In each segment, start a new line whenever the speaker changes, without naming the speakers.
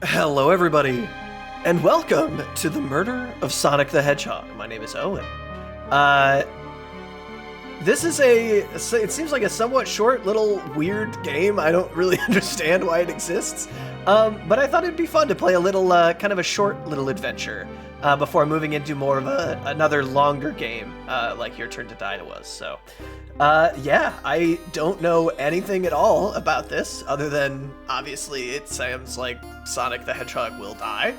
Hello, everybody, and welcome to the murder of Sonic the Hedgehog. My name is Owen. This is it seems like a somewhat short, little, weird game. I don't really understand why it exists, but I thought it'd be fun to play a little, kind of a short little adventure before moving into more of another longer game, like Your Turn to Die was. So, yeah, I don't know anything at all about this, other than, obviously, it sounds like Sonic the Hedgehog will die.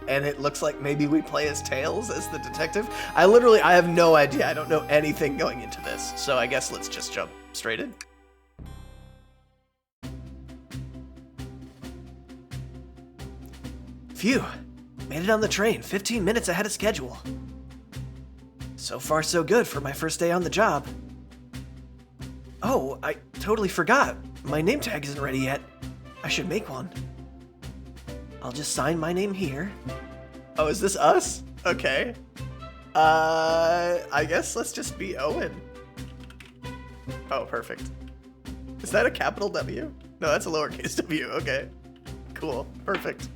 And it looks like maybe we play as Tails as the detective. I have no idea. I don't know anything going into this, so I guess let's just jump straight in. Phew, made it on the train, 15 minutes ahead of schedule. So far so good for my first day on the job. Oh, I totally forgot. My name tag isn't ready yet. I should make one. I'll just sign my name here. Oh, is this us? Okay. I guess let's just be Owen. Oh, perfect. Is that a capital W? No, that's a lowercase w. Okay. Cool. Perfect.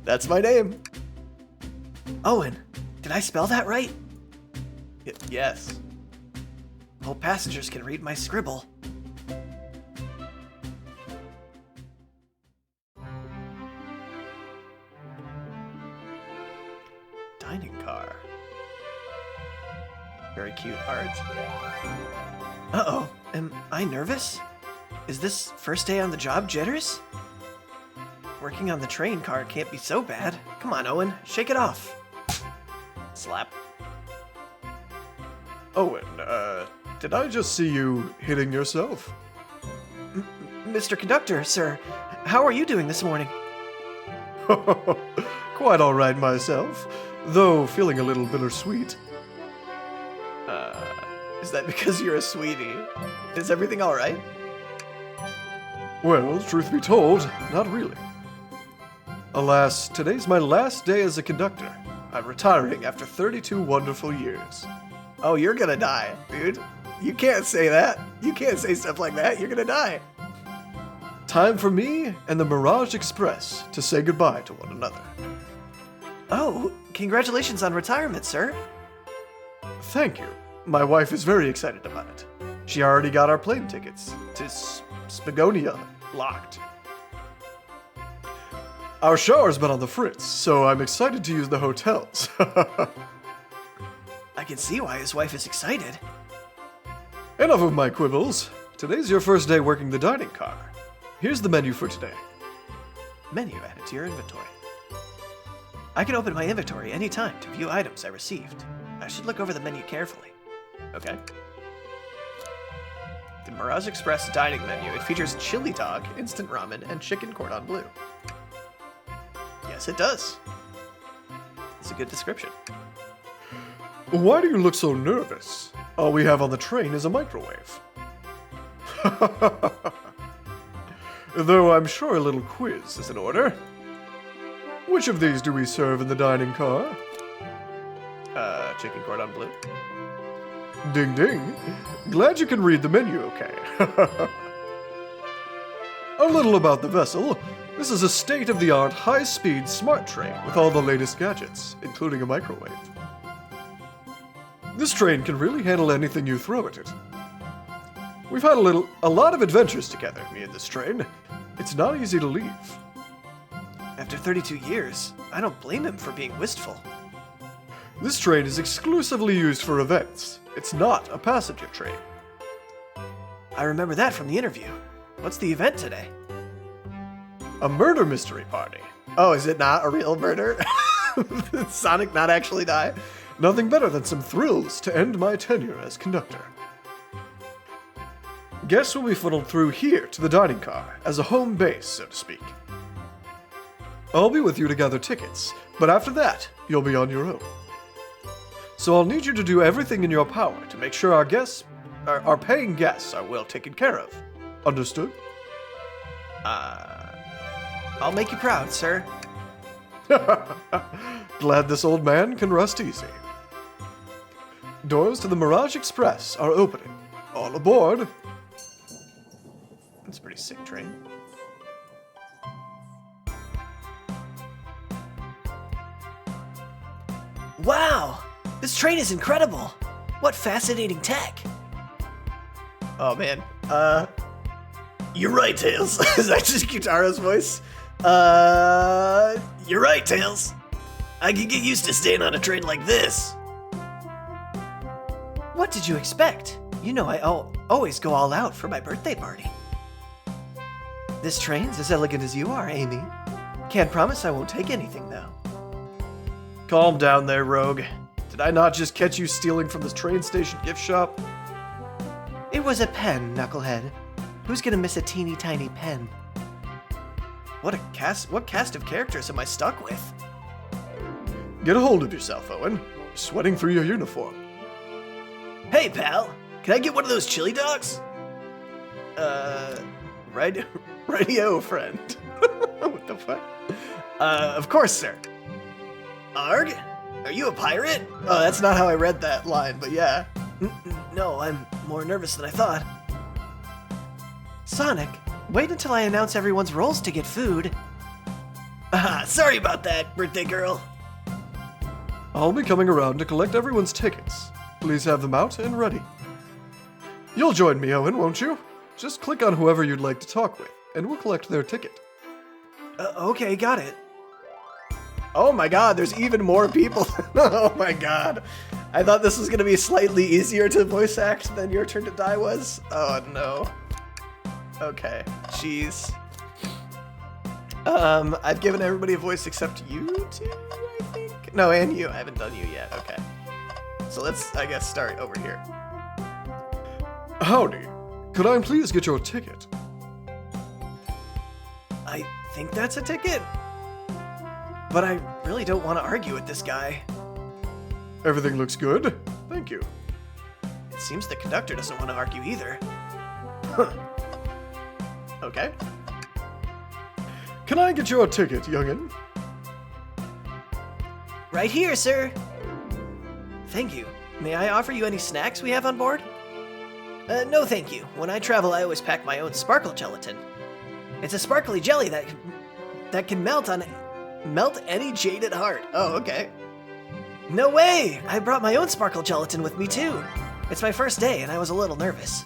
That's my name. Owen, did I spell that right? Yes. Hope passengers can read my scribble. Dining car. Very cute art. Uh-oh, am I nervous? Is this first day on the job jitters? Working on the train car can't be so bad. Come on, Owen, shake it off. Slap.
Owen, did I just see you hitting yourself?
Mr. Conductor, sir, how are you doing this morning?
Quite all right myself, though feeling a little bittersweet.
Is that because you're a sweetie? Is everything all right?
Well, truth be told, not really. Alas, today's my last day as a conductor. I'm retiring after 32 wonderful years.
Oh, you're gonna die, dude. You can't say that. You can't say stuff like that. You're gonna die.
Time for me and the Mirage Express to say goodbye to one another.
Oh, congratulations on retirement, sir.
Thank you. My wife is very excited about it. She already got our plane tickets to Spagonia locked. Our shower's been on the fritz, so I'm excited to use the hotels.
I can see why his wife is excited.
Enough of my quibbles. Today's your first day working the dining car. Here's the menu for today.
Menu added to your inventory. I can open my inventory anytime to view items I received. I should look over the menu carefully. Okay. The Mirage Express dining menu. It features chili dog, instant ramen, and chicken cordon bleu. Yes, it does. It's a good description.
Why do you look so nervous? All we have on the train is a microwave. Though I'm sure a little quiz is in order. Which of these do we serve in the dining car?
Chicken cordon bleu.
Ding ding. Glad you can read the menu okay. A little about the vessel. This is a state-of-the-art high-speed smart train with all the latest gadgets, including a microwave. This train can really handle anything you throw at it. We've had a lot of adventures together, me and this train. It's not easy to leave.
After 32 years, I don't blame him for being wistful.
This train is exclusively used for events. It's not a passenger train.
I remember that from the interview. What's the event today?
A murder mystery party.
Oh, is it not a real murder? Did Sonic not actually die?
Nothing better than some thrills to end my tenure as conductor. Guests will be funneled through here to the dining car as a home base, so to speak. I'll be with you to gather tickets, but after that, you'll be on your own. So I'll need you to do everything in your power to make sure our paying guests are well taken care of. Understood?
I'll make you proud, sir.
Glad this old man can rest easy. Doors to the Mirage Express are opening. All aboard.
That's a pretty sick train. Wow! This train is incredible! What fascinating tech! Oh man, you're right, Tails. Is that just Gyutaro's voice? You're right, Tails. I can get used to staying on a train like this. What did you expect? You know I always go all out for my birthday party. This train's as elegant as you are, Amy. Can't promise I won't take anything, though.
Calm down there, Rogue. Did I not just catch you stealing from this train station gift shop?
It was a pen, Knucklehead. Who's gonna miss a teeny tiny pen? What cast of characters am I stuck with?
Get a hold of yourself, Owen. You're sweating through your uniform.
Hey, pal. Can I get one of those chili dogs? Radio friend. What the fuck? Of course, sir. Arg? Are you a pirate? Oh, that's not how I read that line, but yeah. No, I'm more nervous than I thought. Sonic, wait until I announce everyone's roles to get food. Sorry about that, birthday girl.
I'll be coming around to collect everyone's tickets. Please have them out and ready. You'll join me, Owen, won't you? Just click on whoever you'd like to talk with, and we'll collect their ticket.
Okay, got it. Oh my god, there's even more people. Oh my god. I thought this was going to be slightly easier to voice act than Your Turn to Die was. Oh no. Okay, jeez. I've given everybody a voice except you two, I think? No, and you. I haven't done you yet. Okay. So let's, I guess, start over here.
Howdy. Could I please get your ticket?
I think that's a ticket. But I really don't want to argue with this guy.
Everything looks good. Thank you.
It seems the conductor doesn't want to argue either. Huh. Okay.
Can I get your ticket, youngin?
Right here, sir. Thank you. May I offer you any snacks we have on board? No, thank you. When I travel, I always pack my own sparkle gelatin. It's a sparkly jelly that can melt any jaded heart. Oh, okay. No way! I brought my own sparkle gelatin with me too. It's my first day and I was a little nervous.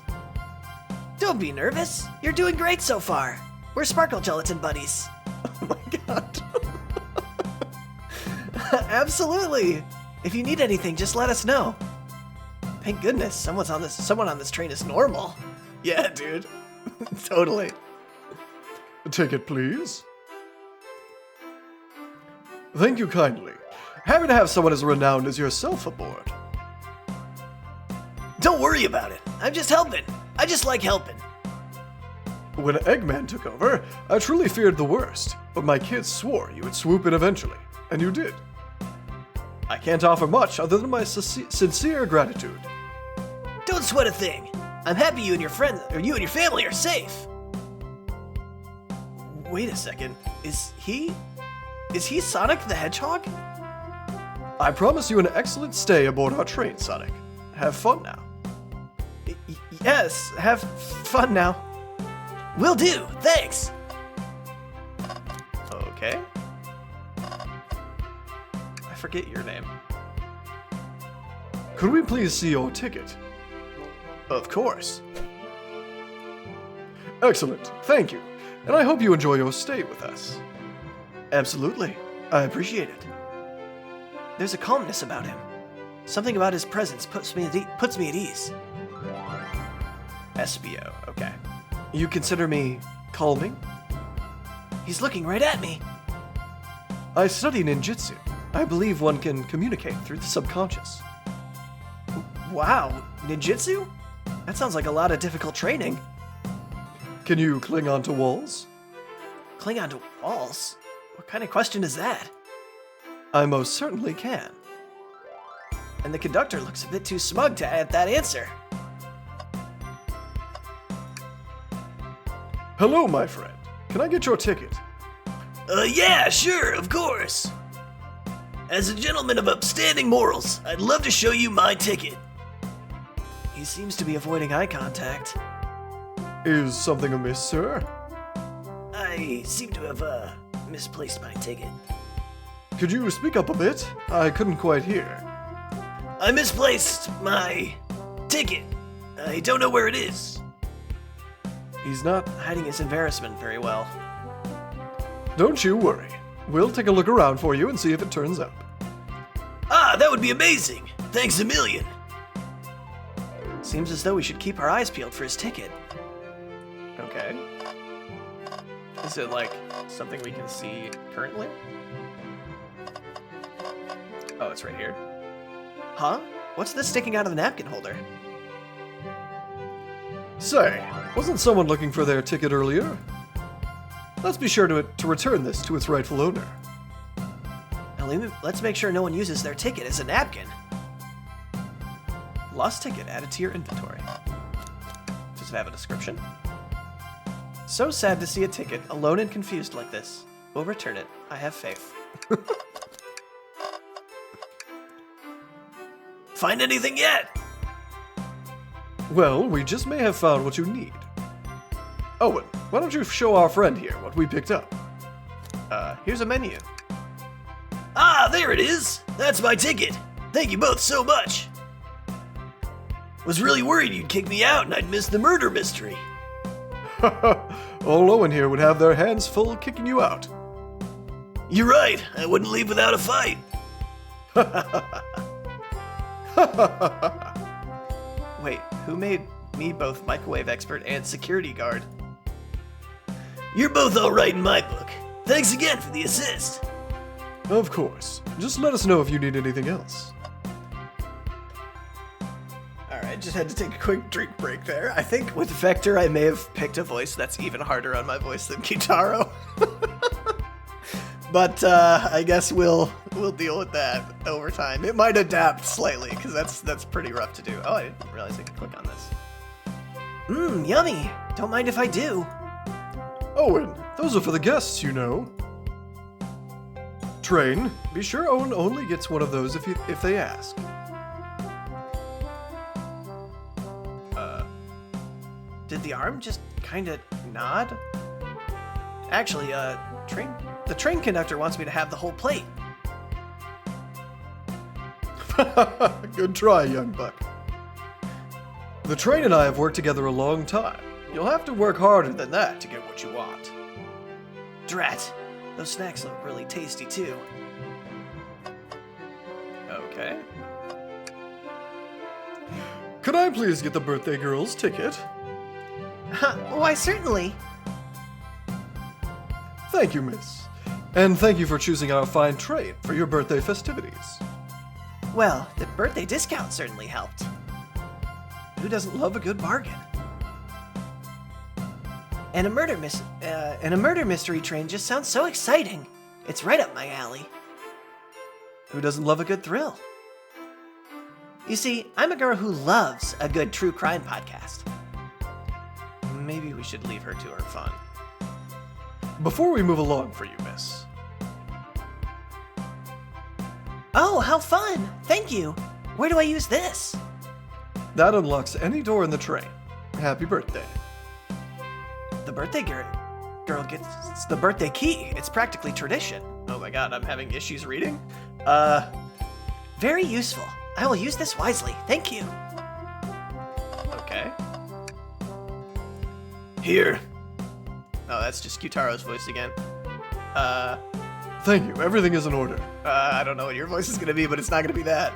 Don't be nervous. You're doing great so far. We're sparkle gelatin buddies. Oh my god. Absolutely. If you need anything, just let us know. Thank goodness someone on this train is normal. Yeah, dude. Totally.
Ticket, please. Thank you kindly. Happy to have someone as renowned as yourself aboard.
Don't worry about it. I'm just helping. I just like helping.
When Eggman took over, I truly feared the worst, but my kids swore you would swoop in eventually, and you did. I can't offer much other than my sincere gratitude.
Don't sweat a thing. I'm happy you and your friends, or you and your family are safe. Wait a second. Is he Sonic the Hedgehog?
I promise you an excellent stay aboard our train, Sonic. Have fun now.
Yes, have fun now. Will do, thanks. Okay. I forget your name.
Could we please see your ticket?
Of course.
Excellent, thank you. And I hope you enjoy your stay with us.
Absolutely. I appreciate it. There's a calmness about him. Something about his presence puts me at ease. SBO, okay. You consider me calming? He's looking right at me.
I study ninjutsu. I believe one can communicate through the subconscious.
Wow, ninjutsu? That sounds like a lot of difficult training.
Can you cling onto walls?
Cling onto walls? What kind of question is that?
I most certainly can.
And the conductor looks a bit too smug to add that answer.
Hello, my friend. Can I get your ticket?
Yeah, sure, of course. As a gentleman of upstanding morals, I'd love to show you my ticket. He seems to be avoiding eye contact.
Is something amiss, sir?
I seem to have, misplaced my ticket.
Could you speak up a bit? I couldn't quite hear.
I misplaced my ticket. I don't know where it is. He's not hiding his embarrassment very well.
Don't you worry. We'll take a look around for you and see if it turns up.
Ah, that would be amazing. Thanks a million. Seems as though we should keep our eyes peeled for his ticket. Okay. Is it like something we can see currently? Oh, it's right here. Huh? What's this sticking out of the napkin holder?
Say, wasn't someone looking for their ticket earlier? Let's be sure to return this to its rightful owner.
Now, let's make sure no one uses their ticket as a napkin. Lost ticket added to your inventory. Does it have a description? So sad to see a ticket alone and confused like this. We'll return it. I have faith. Find anything yet?
Well, we just may have found what you need. Owen, why don't you show our friend here what we picked up?
Here's a menu. Ah, there it is! That's my ticket! Thank you both so much! Was really worried you'd kick me out and I'd miss the murder mystery.
Old Owen here would have their hands full kicking you out.
You're right, I wouldn't leave without a fight. Wait, who made me both microwave expert and security guard? You're both alright in my book. Thanks again for the assist.
Of course. Just let us know if you need anything else.
Alright, just had to take a quick drink break there. I think with Vector I may have picked a voice that's even harder on my voice than Kitaro. But I guess we'll deal with that over time. It might adapt slightly, because that's pretty rough to do. Oh, I didn't realize I could click on this. Mmm, yummy! Don't mind if I do.
Owen, those are for the guests, you know. Train, be sure Owen only gets one of those if they ask.
Did the arm just kinda nod? Actually, the train conductor wants me to have the whole plate.
Good try, young buck. The train and I have worked together a long time. You'll have to work harder than that to get what you want.
Drat, those snacks look really tasty too. Okay.
Could I please get the birthday girl's ticket?
Why, certainly.
Thank you, miss. And thank you for choosing our fine train for your birthday festivities.
Well, the birthday discount certainly helped. Who doesn't love a good bargain? And a murder mystery train just sounds so exciting. It's right up my alley.
Who doesn't love a good thrill?
You see, I'm a girl who loves a good true crime podcast. Maybe we should leave her to her fun.
Before we move along for you, miss.
Oh, how fun! Thank you! Where do I use this?
That unlocks any door in the train. Happy birthday.
The birthday girl gets the birthday key. It's practically tradition. Oh my god, I'm having issues reading. Very useful. I will use this wisely. Thank you. Okay. Here. Oh, that's just Kutaro's voice again.
Thank you. Everything is in order.
I don't know what your voice is gonna be, but it's not gonna be that.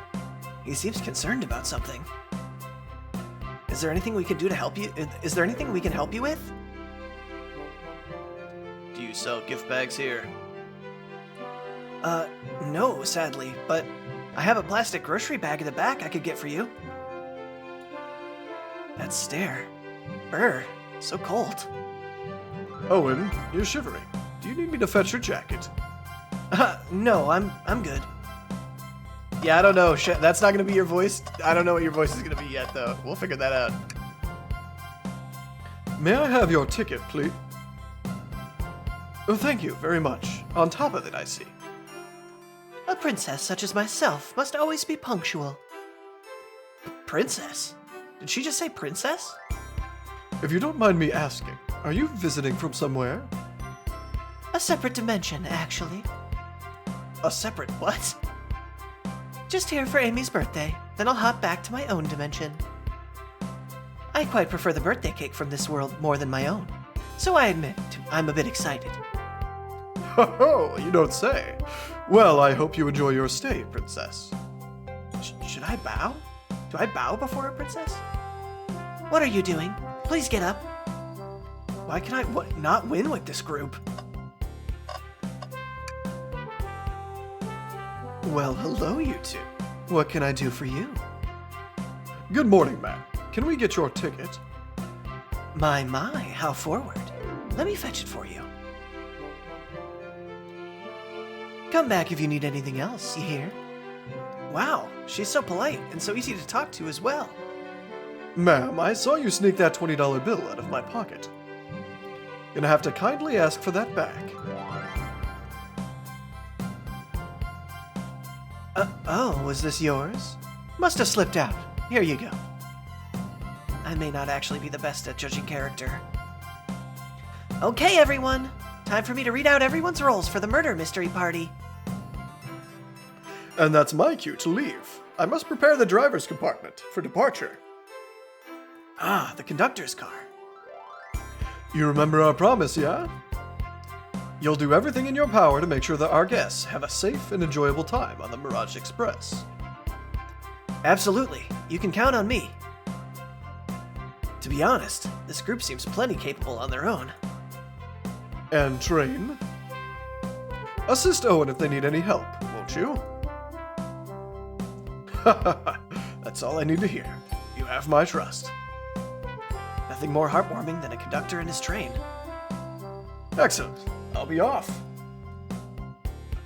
He seems concerned about something. Is there anything we can do to help you? Is there anything we can help you with? Do you sell gift bags here? No, sadly, but I have a plastic grocery bag in the back I could get for you. That stare. So cold.
Owen, you're shivering. Do you need me to fetch your jacket?
No, I'm good. Yeah, I don't know. That's not gonna be your voice. I don't know what your voice is gonna be yet, though. We'll figure that out.
May I have your ticket, please? Oh, thank you very much. On top of it, I see.
A princess such as myself must always be punctual. Princess? Did she just say princess?
If you don't mind me asking, are you visiting from somewhere?
A separate dimension, actually. A separate what? Just here for Amy's birthday, then I'll hop back to my own dimension. I quite prefer the birthday cake from this world more than my own, so I admit I'm a bit excited.
Ho, you don't say. Well, I hope you enjoy your stay, princess.
Should I bow? Do I bow before a princess? What are you doing? Please get up. Why can I not win with this group? Well, hello, you two. What can I do for you?
Good morning, ma'am. Can we get your ticket?
My, how forward. Let me fetch it for you. Come back if you need anything else, you hear? Wow, she's so polite and so easy to talk to as well.
Ma'am, I saw you sneak that $20 bill out of my pocket. Gonna have to kindly ask for that back.
Oh, was this yours? Must have slipped out. Here you go. I may not actually be the best at judging character. Okay, everyone. Time for me to read out everyone's roles for the murder mystery party.
And that's my cue to leave. I must prepare the driver's compartment for departure.
Ah, the conductor's car.
You remember our promise, yeah? You'll do everything in your power to make sure that our guests have a safe and enjoyable time on the Mirage Express.
Absolutely. You can count on me. To be honest, this group seems plenty capable on their own.
And train? Assist Owen if they need any help, won't you? That's all I need to hear. You have my trust.
Nothing more heartwarming than a conductor and his train.
Excellent. I'll be off.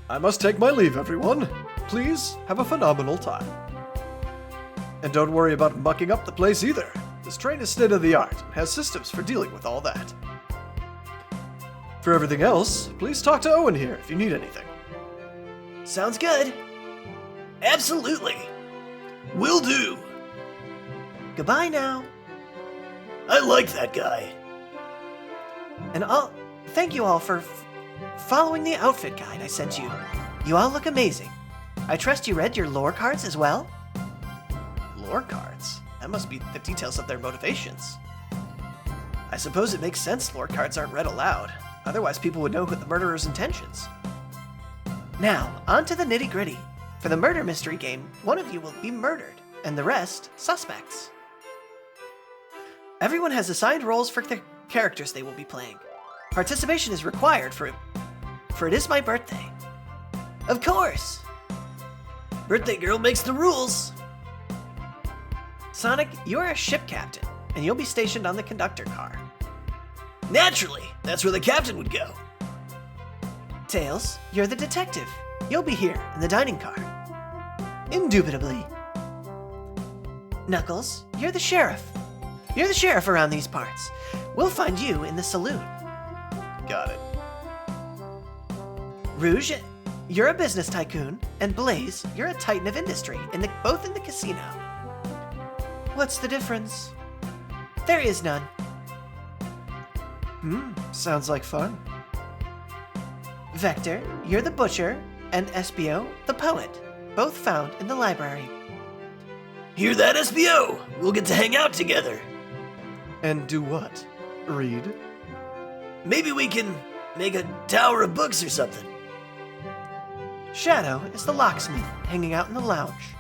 I must take my leave, everyone. Please have a phenomenal time. And don't worry about mucking up the place either. This train is state-of-the-art and has systems for dealing with all that. For everything else, please talk to Owen here if you need anything.
Sounds good. Absolutely. Will do. Goodbye now. I like that guy. And thank you all for following the outfit guide I sent you. You all look amazing. I trust you read your lore cards as well? Lore cards? That must be the details of their motivations. I suppose it makes sense lore cards aren't read aloud. Otherwise people would know the murderer's intentions. Now, on to the nitty-gritty. For the murder mystery game, one of you will be murdered, and the rest, suspects. Everyone has assigned roles for the characters they will be playing. Participation is required for it is my birthday. Of course! Birthday girl makes the rules! Sonic, you are a ship captain, and you'll be stationed on the conductor car. Naturally! That's where the captain would go. Tails, you're the detective. You'll be here, in the dining car. Indubitably. Knuckles, you're the sheriff. You're the sheriff around these parts. We'll find you in the saloon.
Got it.
Rouge, you're a business tycoon, and Blaze, you're a titan of industry, both in the casino. What's the difference? There is none.
Sounds like fun.
Vector, you're the butcher, and Espio, the poet, both found in the library. Hear that, Espio? We'll get to hang out together.
And do what? Read?
Maybe we can make a tower of books or something. Shadow is the locksmith, hanging out in the lounge.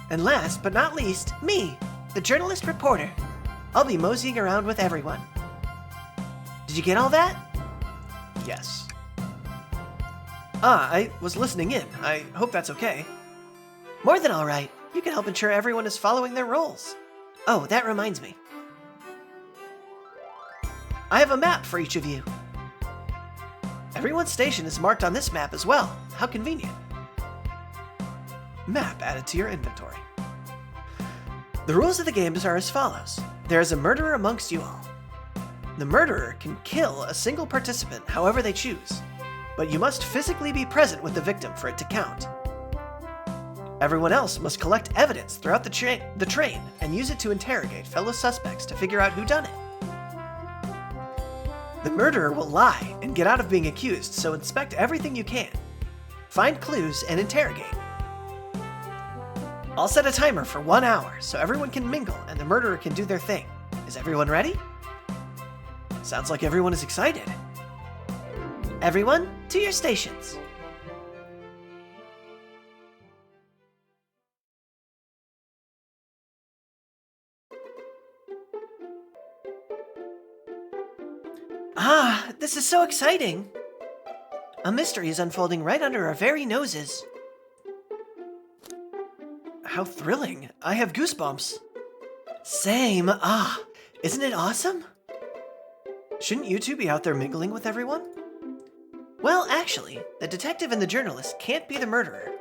And last but not least, me, the journalist reporter. I'll be moseying around with everyone. Did you get all that?
Yes.
I was listening in. I hope that's okay. More than all right. You can help ensure everyone is following their roles. Oh, that reminds me. I have a map for each of you. Everyone's station is marked on this map as well. How convenient. Map added to your inventory. The rules of the games are as follows. There is a murderer amongst you all. The murderer can kill a single participant however they choose, but you must physically be present with the victim for it to count. Everyone else must collect evidence throughout the train and use it to interrogate fellow suspects to figure out who done it. The murderer will lie and get out of being accused, so inspect everything you can. Find clues and interrogate. I'll set a timer for 1 hour so everyone can mingle and the murderer can do their thing. Is everyone ready? Sounds like everyone is excited. Everyone, to your stations. Ah, this is so exciting! A mystery is unfolding right under our very noses. How thrilling. I have goosebumps. Same. Ah, isn't it awesome? Shouldn't you two be out there mingling with everyone? Well, actually, the detective and the journalist can't be the murderer.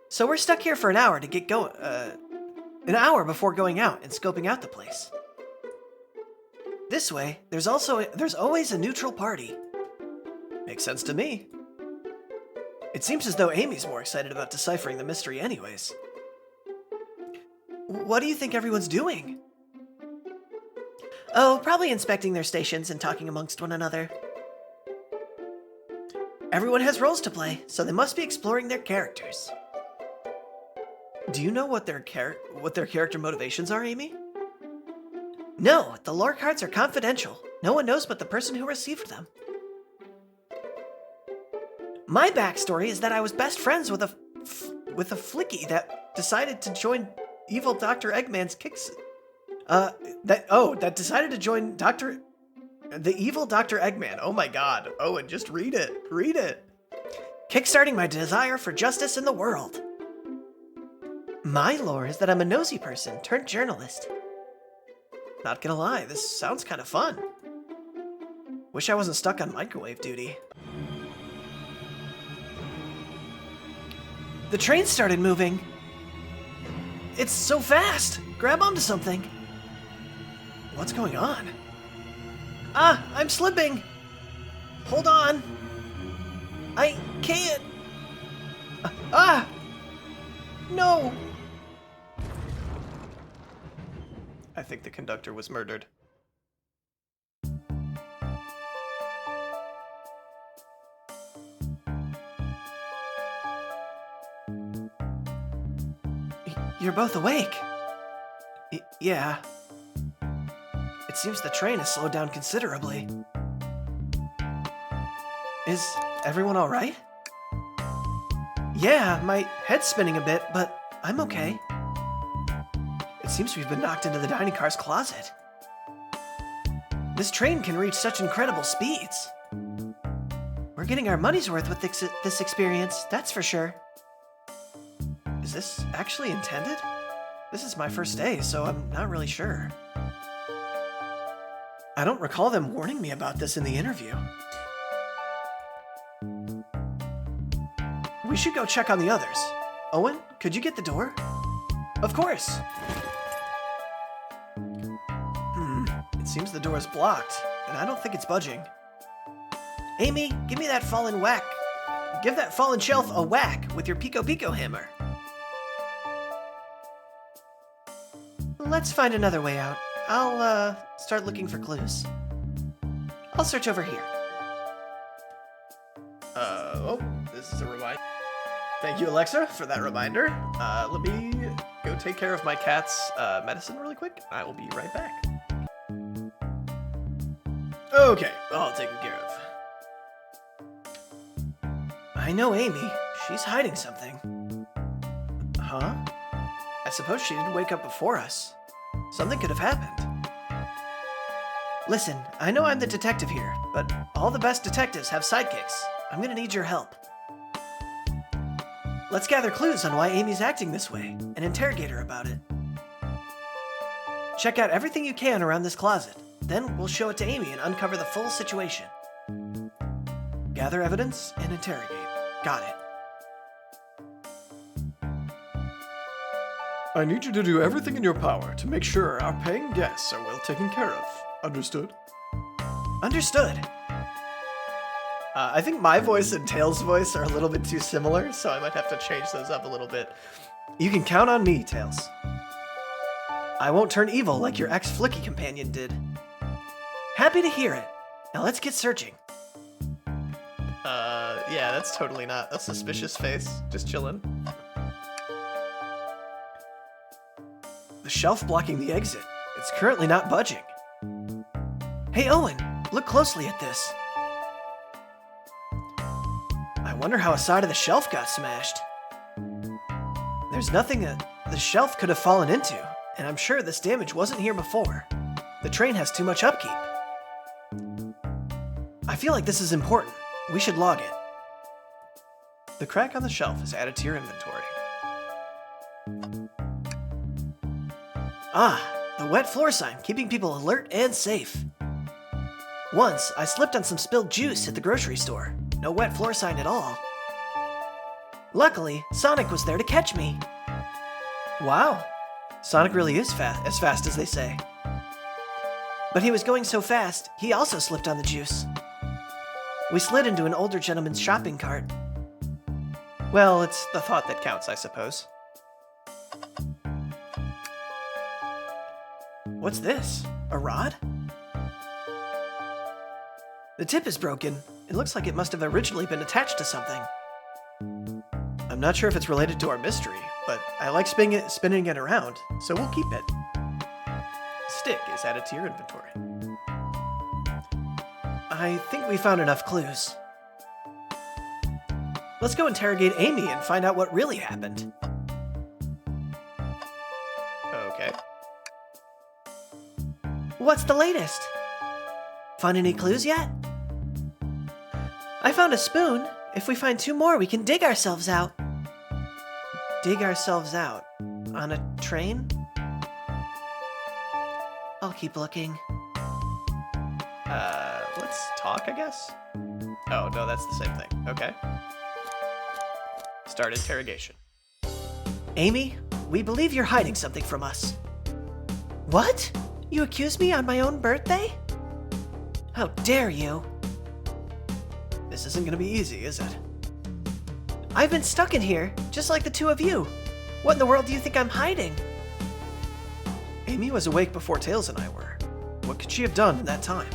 So we're stuck here for an hour to get going, an hour before going out and scoping out the place. This way, there's always a neutral party. Makes sense to me. It seems as though Amy's more excited about deciphering the mystery anyways. What do you think everyone's doing? Oh, probably inspecting their stations and talking amongst one another. Everyone has roles to play, so they must be exploring their characters. Do you know what their character motivations are, Amy? No, the lore cards are confidential. No one knows but the person who received them. My backstory is that I was best friends with a flicky that decided to join evil Dr. Eggman's kicks. That decided to join the evil Dr. Eggman. Oh my god. Owen, just read it. Read it. Kickstarting my desire for justice in the world. My lore is that I'm a nosy person turned journalist. Not gonna lie, this sounds kind of fun. Wish I wasn't stuck on microwave duty. The train started moving. It's so fast. Grab onto something. What's going on? Ah, I'm slipping. Hold on. I can't. No. I think the conductor was murdered. You're both awake. Yeah. It seems the train has slowed down considerably. Is everyone all right? Yeah, my head's spinning a bit, but I'm okay. It seems we've been knocked into the dining car's closet. This train can reach such incredible speeds. We're getting our money's worth with this experience, that's for sure. Is this actually intended? This is my first day, so I'm not really sure. I don't recall them warning me about this in the interview. We should go check on the others. Owen, could you get the door? Of course. It seems the door is blocked, and I don't think it's budging. Amy, give me that fallen whack. Give that fallen shelf a whack with your Pico Pico hammer. Let's find another way out. I'll, start looking for clues. I'll search over here. This is a reminder. Thank you, Alexa, for that reminder. Let me go take care of my cat's medicine really quick. I will be right back. Okay, all taken care of. I know Amy. She's hiding something. Huh? I suppose she didn't wake up before us. Something could have happened. Listen, I know I'm the detective here, but all the best detectives have sidekicks. I'm gonna need your help. Let's gather clues on why Amy's acting this way and interrogate her about it. Check out everything you can around this closet. Then we'll show it to Amy and uncover the full situation. Gather evidence and interrogate. Got it.
I need you to do everything in your power to make sure our paying guests are well taken care of. Understood?
Understood. I think my voice and Tails' voice are a little bit too similar, so I might have to change those up a little bit. You can count on me, Tails. I won't turn evil like your ex-Flicky companion did. Happy to hear it. Now let's get searching.
Yeah, that's totally not a suspicious face. Just chilling.
The shelf blocking the exit. It's currently not budging. Hey, Owen, look closely at this. I wonder how a side of the shelf got smashed. There's nothing that the shelf could have fallen into, and I'm sure this damage wasn't here before. The train has too much upkeep. I feel like this is important. We should log it. The crack on the shelf is added to your inventory. Ah, the wet floor sign, keeping people alert and safe. Once, I slipped on some spilled juice at the grocery store. No wet floor sign at all. Luckily, Sonic was there to catch me. Wow, Sonic really is as fast as they say. But he was going so fast, he also slipped on the juice. We slid into an older gentleman's shopping cart.
Well, it's the thought that counts, I suppose.
What's this? A rod? The tip is broken. It looks like it must have originally been attached to something. I'm not sure if it's related to our mystery, but I like spinning it around, so we'll keep it.
Stick is added to your inventory.
I think we found enough clues. Let's go interrogate Amy and find out what really happened.
Okay.
What's the latest? Find any clues yet? I found a spoon. If we find 2 more, we can dig ourselves out. Dig ourselves out? On a train? I'll keep looking.
Let's talk, I guess? Oh, no, that's the same thing. Okay. Start interrogation.
Amy, we believe you're hiding something from us. What? You accuse me on my own birthday? How dare you?
This isn't gonna be easy, is it?
I've been stuck in here, just like the 2 of you. What in the world do you think I'm hiding?
Amy was awake before Tails and I were. What could she have done in that time?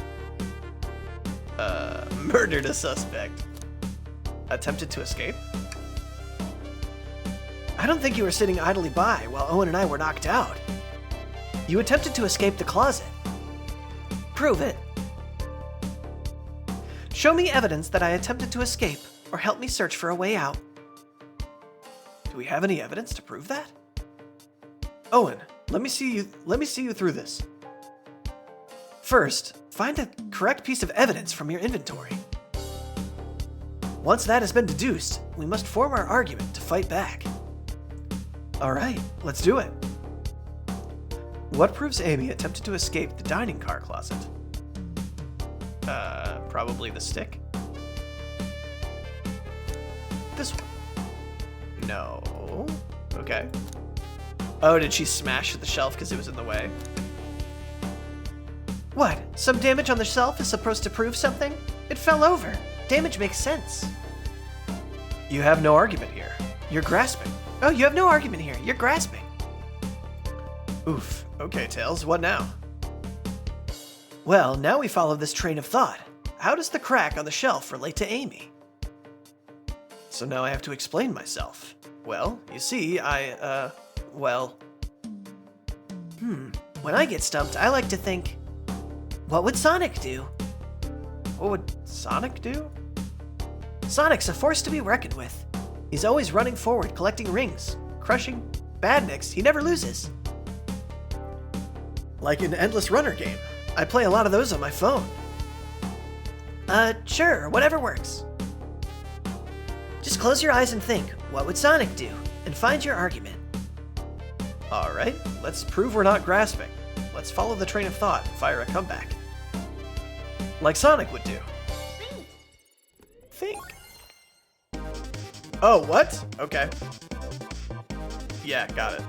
Murdered a suspect. Attempted to escape?
I don't think you were sitting idly by while Owen and I were knocked out. You attempted to escape the closet. Prove it. Show me evidence that I attempted to escape, or help me search for a way out.
Do we have any evidence to prove that? Owen, let me see you through this.
First, find a correct piece of evidence from your inventory. Once that has been deduced, we must form our argument to fight back.
Alright, let's do it. What proves Amy attempted to escape the dining car closet? Probably the stick? This one? No. Okay. Oh, did she smash the shelf because it was in the way?
What? Some damage on the shelf is supposed to prove something? It fell over. Damage makes sense.
You have no argument here. You're grasping.
Oh, you have no argument here. You're grasping.
Oof. Okay, Tails, what now?
Well, now we follow this train of thought. How does the crack on the shelf relate to Amy?
So now I have to explain myself. Well, you see, well...
When I get stumped, I like to think, what would Sonic do?
What would Sonic do?
Sonic's a force to be reckoned with. He's always running forward, collecting rings, crushing badniks. He never loses.
Like an endless runner game. I play a lot of those on my phone.
Sure, whatever works. Just close your eyes and think, what would Sonic do? And find your argument.
Alright, let's prove we're not grasping. Let's follow the train of thought and fire a comeback. Like Sonic would do. Think. Oh, what? Okay. Yeah, got it.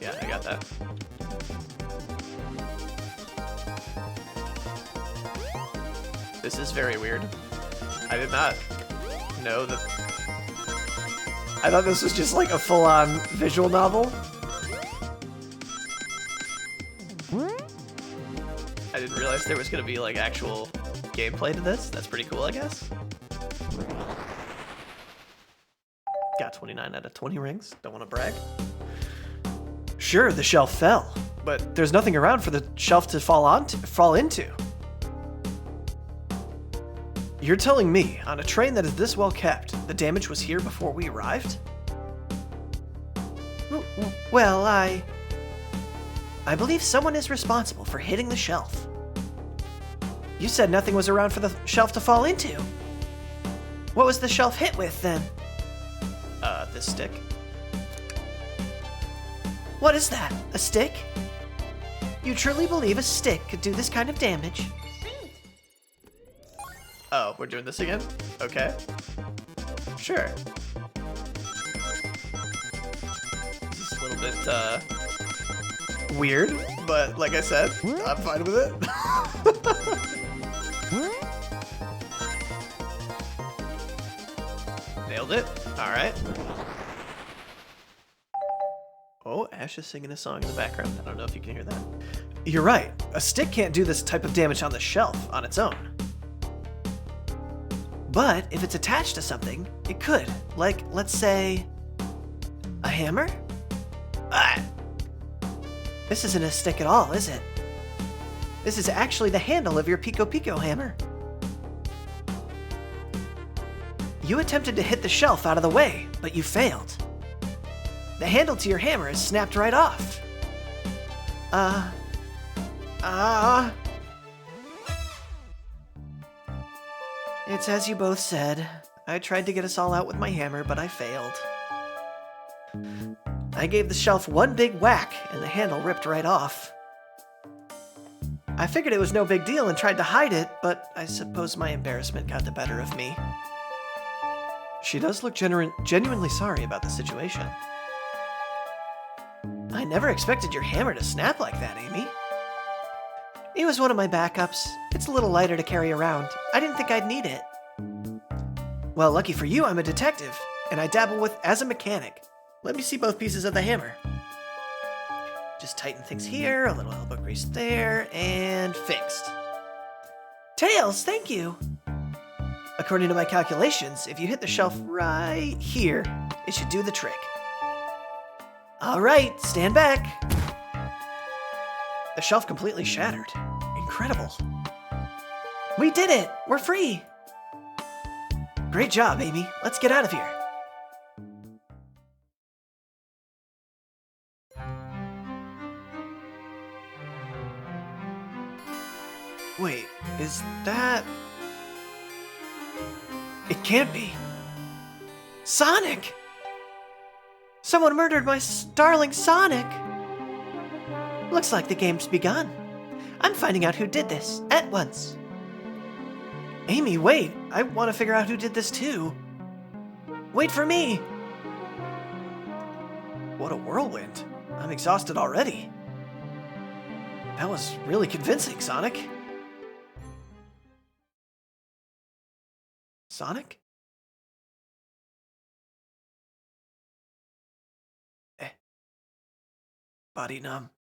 Yeah, I got that. This is very weird. I did not know that... I thought this was just like a full-on visual novel.
didn't realize there was gonna be like actual gameplay to this. That's pretty cool, I guess. Got 29 out of 20 rings. Don't want to brag. Sure, the shelf fell, but there's nothing around for the shelf to fall into. You're telling me, on a train that is this well kept, the damage was here before we arrived? Well, I believe someone is responsible for hitting the shelf. You said nothing was around for the shelf to fall into. What was the shelf hit with, then? This stick. What is that? A stick? You truly believe a stick could do this kind of damage? Oh, we're doing this again? Okay. Sure. This is a little bit, weird, but like I said, I'm fine with it. Nailed it. Alright. Oh, Ash is singing a song in the background. I don't know if you can hear that. You're right. A stick can't do this type of damage on the shelf on its own. But if it's attached to something, it could. Like, let's say, a hammer? Ah! This isn't a stick at all, is it? This is actually the handle of your Pico Pico hammer. You attempted to hit the shelf out of the way, but you failed. The handle to your hammer is snapped right off. It's as you both said. I tried to get us all out with my hammer, but I failed. I gave the shelf one big whack, and the handle ripped right off. I figured it was no big deal and tried to hide it, but I suppose my embarrassment got the better of me. She does look genuinely sorry about the situation. I never expected your hammer to snap like that, Amy. It was one of my backups. It's a little lighter to carry around. I didn't think I'd need it. Well, lucky for you, I'm a detective, and I dabble as a mechanic. Let me see both pieces of the hammer. Just tighten things here, a little elbow grease there, and fixed. Tails, thank you! According to my calculations, if you hit the shelf right here, it should do the trick. All right, stand back. The shelf completely shattered. Incredible. We did it! We're free! Great job, Amy. Let's get out of here. Wait, is that... It can't be. Sonic! Someone murdered my darling Sonic! Looks like the game's begun. I'm finding out who did this, at once. Amy, wait! I want to figure out who did this too. Wait for me! What a whirlwind. I'm exhausted already. That was really convincing, Sonic. Sonic? Body numb.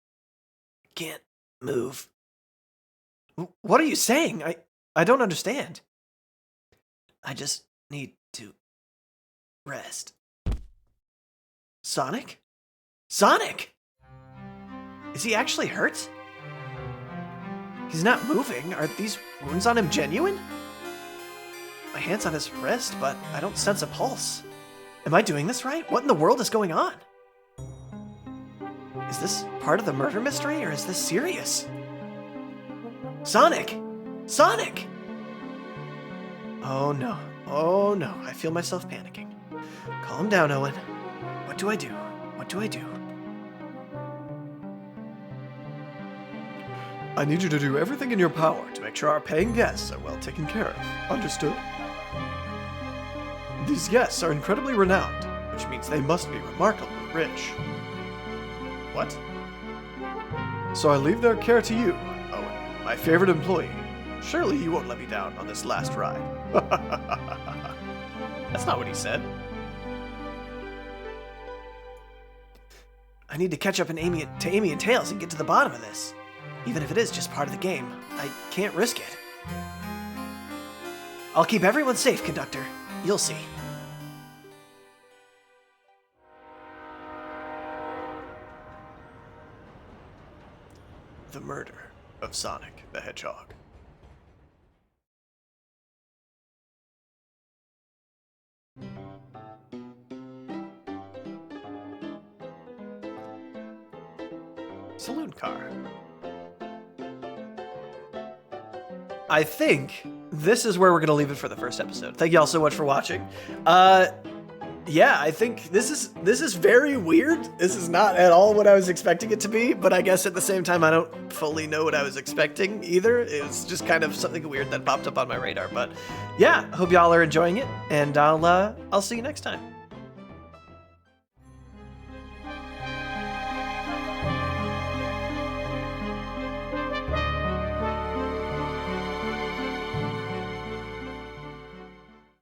Can't move. What are you saying? I don't understand. I just need to rest. Sonic? Sonic! Is he actually hurt? He's not moving. Are these wounds on him genuine? My hand's on his wrist, but I don't sense a pulse. Am I doing this right? What in the world is going on? Is this part of the murder mystery, or is this serious? Sonic! Sonic! Oh no. Oh no. I feel myself panicking. Calm down, Owen. What do I do? What do I do?
I need you to do everything in your power to make sure our paying guests are well taken care of. Understood? These guests are incredibly renowned, which means they must be remarkably rich.
What?
So I leave their care to you, Owen, my favorite employee. Surely you won't let me down on this last ride.
That's not what he said. I need to catch up to Amy and Tails and get to the bottom of this. Even if it is just part of the game, I can't risk it. I'll keep everyone safe, Conductor. You'll see.
The murder of Sonic the Hedgehog. Saloon car.
I think this is where we're going to leave it for the first episode. Thank you all so much for watching. Yeah, I think this is very weird. This is not at all what I was expecting it to be, but I guess at the same time I don't fully know what I was expecting either. It was just kind of something weird that popped up on my radar. But yeah, I hope y'all are enjoying it, and I'll see you next time.